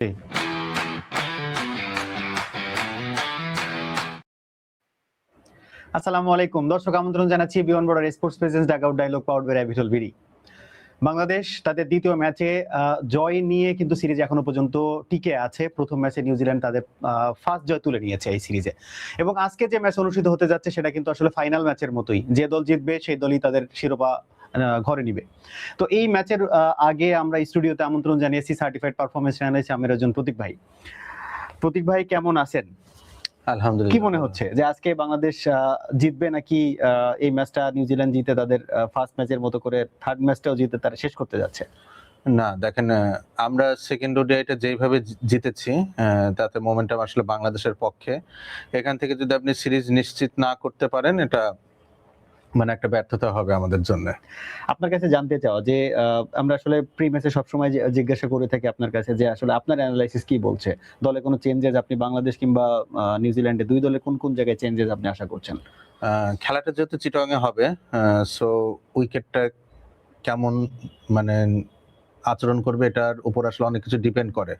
জি। আসসালামু আলাইকুম দর্শক, আমন্ত্রণ জানাচ্ছি Biman border sports presents dugout dialogue powered by অ্যাবিটল বিডি। বাংলাদেশ তাদের দ্বিতীয় ম্যাচে জয় নিয়ে কিন্তু সিরিজ এখনো পর্যন্ত টিকে আছে। প্রথম ম্যাচে নিউজিল্যান্ড তাদের ফার্স্ট জয় তুলে নিয়েছে এই সিরিজে, এবং আজকে যে ম্যাচ অনুষ্ঠিত হতে যাচ্ছে সেটা কিন্তু আসলে ফাইনাল ম্যাচের মতোই। যে দল জিতবে সেই দলই তাদের শিরোপা ঘরে নিবে। তো এই ম্যাচের আগে আমরা স্টুডিওতে আমন্ত্রণ জানিয়েছি সার্টিফাইড পারফরমেন্স অ্যানালিস্ট আমির একজন প্রতীক ভাই। প্রতীক ভাই কেমন আছেন? আলহামদুলিল্লাহ। কি মনে হচ্ছে যে আজকে বাংলাদেশ জিতবে, নাকি এই ম্যাচটা নিউজিল্যান্ড জিতে তাদের ফার্স্ট ম্যাচের মতো করে থার্ড ম্যাচটাও জিতে তারা শেষ করতে যাচ্ছে? না দেখেন, আমরা সেকেন্ড ওডিআইটা যেইভাবে জিতেছি তাতে মোমেন্টাম আসলে বাংলাদেশের পক্ষে। এখান থেকে যদি আপনি সিরিজ নিশ্চিত না করতে পারেন, এটা মানে একটা ব্যর্থতা হবে আমাদের জন্য। আপনার কাছে জানতে চাওয়া যে আমরা আসলে প্রি ম্যাচে সবসময় জিজ্ঞাসা করে থাকি আপনার কাছে যে আসলে আপনার অ্যানালাইসিস কি বলছে, দলে কোনো চেঞ্জেস আপনি বাংলাদেশ কিংবা নিউজিল্যান্ডে দুই দলে কোন কোন জায়গায় চেঞ্জেস আপনি আশা করছেন? খেলাটা যেহেতু চিটাগাংয়ে হবে, সো উইকেটটা কেমন মানে আচরণ করবে এটার উপর আসলে অনেক কিছু ডিপেন্ড করে।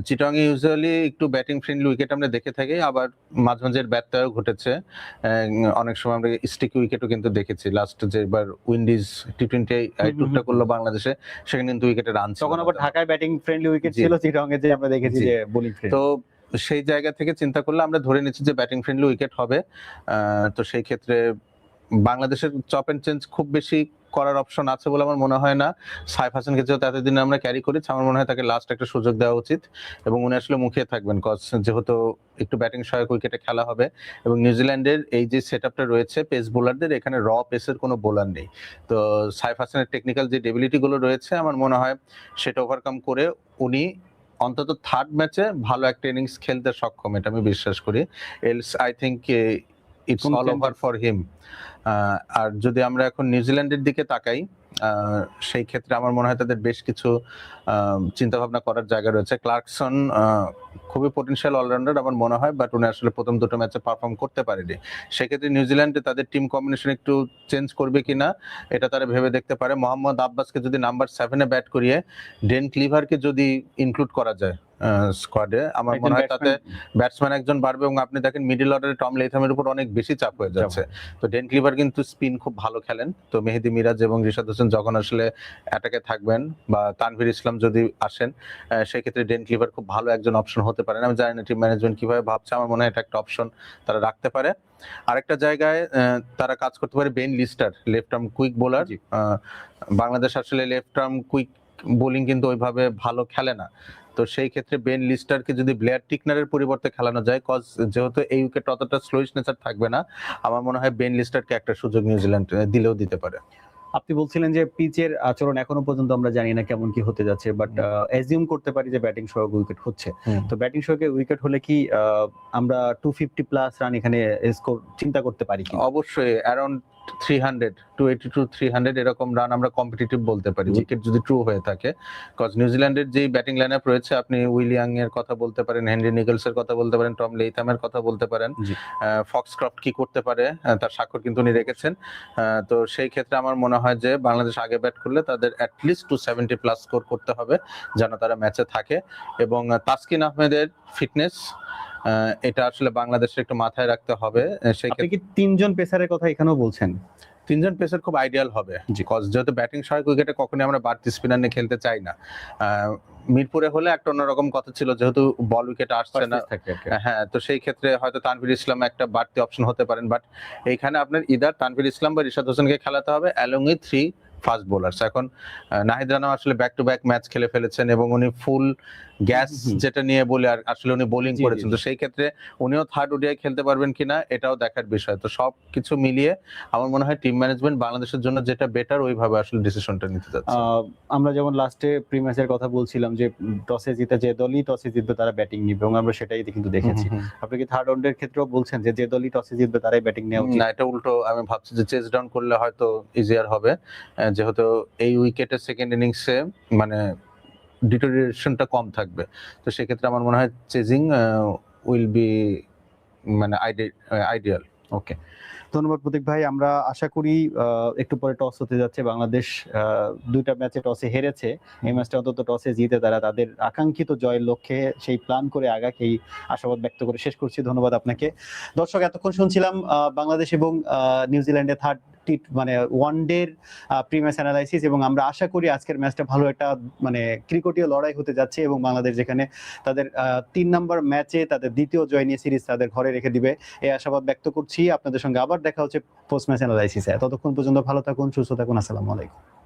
চিটাগাংয়ে ইউজুয়ালি একটু ব্যাটিং ফ্রেন্ডলি উইকেট আমরা দেখে থাকি, আবার মাঝে মাঝে ব্যত্যয়ও ঘটেছে। অনেক সময় আমরা স্টিকি উইকেটও কিন্তু দেখেছি। লাস্ট যে এবার উইন্ডিজ টি-20 টুরটা করলো বাংলাদেশে, সেখানে কিন্তু উইকেটে রান ছিল। তখন আবার ঢাকায় ব্যাটিং ফ্রেন্ডলি উইকেট ছিল, চিটাগাংয়ে যে আমরা দেখেছি যে বোলিং ফ্রেন্ডলি। তো সেই জায়গা থেকে চিন্তা করলে আমরা ধরে নিচ্ছি যে ব্যাটিং ফ্রেন্ডলি উইকেট হবে। তো সেই ক্ষেত্রে বাংলাদেশের চপ এন্ড চেঞ্জ খুব বেশি করার অপশন আছে বলে আমার মনে হয় না। সাইফ হাসানকে যেহেতু এতদিন আমরা ক্যারি করেছি, আমার মনে হয় তাকে লাস্ট একটা সুযোগ দেওয়া উচিত, এবং উনি আসলে মুখিয়ে থাকবেন, কজ যেহেতু একটু ব্যাটিং সহায়ক উইকেটে খেলা হবে, এবং নিউজিল্যান্ডের এই যে সেট আপটা রয়েছে পেস বোলারদের, এখানে র পেসের কোনো বোলার নেই। তো সাইফ হাসানের টেকনিক্যাল যে ডেবিলিটি গুলো রয়েছে, আমার মনে হয় সেটা ওভারকাম করে উনি অন্তত থার্ড ম্যাচে ভালো একটা ইনিংস খেলতে সক্ষম, এটা আমি বিশ্বাস করি। Else I think it's all over for him. আর যদি আমরা এখন নিউজিল্যান্ডের দিকে তাকাই, সেই ক্ষেত্রে আমার মনে হয় তাদের বেশ কিছু চিন্তা ভাবনা করার জায়গা রয়েছে। ক্লার্কসন খুবই পটেনশিয়াল অলরাউন্ডার আমার মনে হয়, বাট উনি আসলে প্রথম দুটো ম্যাচে পারফর্ম করতে পারেনি। সেক্ষেত্রে নিউজিল্যান্ডে তাদের টিম কম্বিনেশন একটু চেঞ্জ করবে কিনা এটা তারা ভেবে দেখতে পারে। মোহাম্মদ আব্বাসকে যদি নাম্বার 7-এ ব্যাট করিয়ে ডেন ক্লিভারকে যদি ইনক্লুড করা যায় স্কোয়াডে, আমার মনে হয় তাতে ব্যাটসম্যান একজন বাড়বে, এবং আপনি দেখেন মিডল অর্ডারে টম লেথামের উপর অনেক বেশি চাপ হয়ে যাচ্ছে। তো ডেন ক্লিভার কিন্তু স্পিন খুব ভালো খেলেন। তো মেহেদি মিরাজ এবং রিশাদ হোসেন যখন আসলে অ্যাটাকে থাকবেন, বা তানভীর ইসলাম যদি আসেন, সেই ক্ষেত্রে ডেন ক্লিভার খুব ভালো একজন অপশন হতে পারেন। আমি জানি না টিম ম্যানেজমেন্ট কিভাবে ভাবছে, আমার মনে হয় এটা একটা অপশন তারা রাখতে পারে। আরেকটা জায়গায় তারা কাজ করতে পারে Ben Lister, left arm quick bowler. Bangladesh আসলে লেফট আর্ম কুইক বোলিং কিন্তু ওইভাবে ভালো খেলে না। তো সেই ক্ষেত্রে বেন লিস্টারকে যদি ব্লেয়ার টিকনারের পরিবর্তে খেলানো যায়, কজ যেহেতু এই উইকেট অতটা স্লোইশ নেচার থাকবে না, আমার মনে হয় বেন লিস্টারকে একটা সুযোগ নিউজিল্যান্ড দিলেও দিতে পারে। আপনি বলছিলেন যে পিচের আচরণ এখনো পর্যন্ত আমরা জানি না কেমন কি হতে যাচ্ছে, বাট অ্যাজিউম করতে পারি যে ব্যাটিং সহায়ক উইকেট হচ্ছে। তো ব্যাটিং সহায়ক উইকেট হলে কি আমরা 250 প্লাস রান এখানে স্কোর চিন্তা করতে পারি কি? অবশ্যই অ্যারাউন্ড 300, 280 to 300 এরকম রান আমরা কম্পিটিটিভ বলতে পারি, উইকেট যদি ট্রু হয়ে থাকে। কজ নিউজিল্যান্ডের যে ব্যাটিং লাইনআপ রয়েছে, আপনি উইলিয়াং এর কথা বলতে পারেন, হেনরি নিকলস এর কথা বলতে পারেন, টম লেইথামের কথা বলতে পারেন, ফক্সক্রফট কি করতে পারে তার স্বাক্ষর কিন্তু উনি রেখেছেন। তো সেই ক্ষেত্রে আমার মনে হয় যে বাংলাদেশ আগে ব্যাট করলে তাদের অ্যাটলিস্ট 270 প্লাস স্কোর করতে হবে যেন তারা ম্যাচে থাকে। এবং তাসকিন আহমেদের ফিটনেস, এটা আসলে বাংলাদেশের একটু মাথায় রাখতে হবে। সেই আপনি কি তিনজন পেসারের কথা এখানেও বলছেন? তিনজন পেসার খুব আইডিয়াল হবে, কজ যেহেতু ব্যাটিং সহায়ক উইকেটে কখনোই আমরা বাড়তি স্পিনার নিয়ে খেলতে চাই না। মিরপুরে হলে একটা অন্যরকম কথা ছিল, যেহেতু বল উইকেট আসছে না। হ্যাঁ, তো সেই ক্ষেত্রে হয়তো তানভীর ইসলাম একটা বাড়তি অপশন হতে পারেন, বাট এইখানে আপনার ইদার তানভীর ইসলাম বা রিশাদ হোসেনকে খেলাতে হবে অ্যালং উইথ 3 ফাস্ট বোলার্স। এখন নাহিদ রানা আসলে ব্যাক টু ব্যাক ম্যাচ খেলে ফেলেছেন, এবং উনি ফুল গ্যাস যেটা নিয়ে বলে আর আসলে উনি বোলিং করেছেন। তো সেই ক্ষেত্রে উনিও থার্ড ওডিআই খেলতে পারবেন কিনা এটাও দেখার বিষয়। তো সবকিছু মিলিয়ে আমার মনে হয় টিম ম্যানেজমেন্ট বাংলাদেশের জন্য যেটা বেটার ওইভাবে আসলে ডিসিশনটা নিতে যাচ্ছে। আমরা যেমন লাস্টে প্রি ম্যাচের কথা বলছিলাম যে টসে জিতে যে দলই টসে জিতবে তারা ব্যাটিং নিবে, এবং আমরা সেটাই কিন্তু দেখেছি। আপনি কি থার্ড রাউন্ডের ক্ষেত্রেও বলছেন যে যে দলই টসে জিতবে তারাই ব্যাটিং নেওয়া উচিত? না, এটা উল্টো। আমি ভাবছি যে চেজ ডাউন করলে হয়তো ইজিয়ার হবে, যেহেতু এই উইকেটের সেকেন্ড ইনিংসে মানে ডিটোরিয়েশনটা কম থাকবে। তো সেক্ষেত্রে আমার মনে হয় চেজিং উইল বি মানে আইডিয়াল। ওকে, ধন্যবাদ প্রতীক ভাই। আমরা আশা করি একটু পরে টস হতে যাচ্ছে, বাংলাদেশ দুইটা ম্যাচে টসে হেরেছে, এই ম্যাচটা অন্তত টসে জিতে তারা তাদের আকাঙ্ক্ষিত জয়ের লক্ষ্যে সেই প্ল্যান করে আগাক, এই আশাবাদ ব্যক্ত করে শেষ করছি। ধন্যবাদ আপনাকে। দর্শক, এতক্ষণ শুনছিলাম বাংলাদেশ এবং নিউজিল্যান্ডের মানে ওয়ান ডের প্রি ম্যাচ অ্যানালাইসিস, এবং আমরা আশা করি আজকের ম্যাচটা ভালো একটা মানে ক্রিকেটীয় লড়াই হতে যাচ্ছে এবং বাংলাদেশ যেখানে তাদের 3 নম্বর ম্যাচে তাদের দ্বিতীয় জয় নিয়ে সিরিজ তাদের ঘরে রেখে দিবে, এই আশাবাদ ব্যক্ত করছি। আপনাদের সঙ্গে আবার দেখা হচ্ছে পোস্ট ম্যাচ অ্যানালাইসিসে। ততক্ষণ পর্যন্ত ভালো থাকুন, সুস্থ থাকুন। আসসালামু আলাইকুম।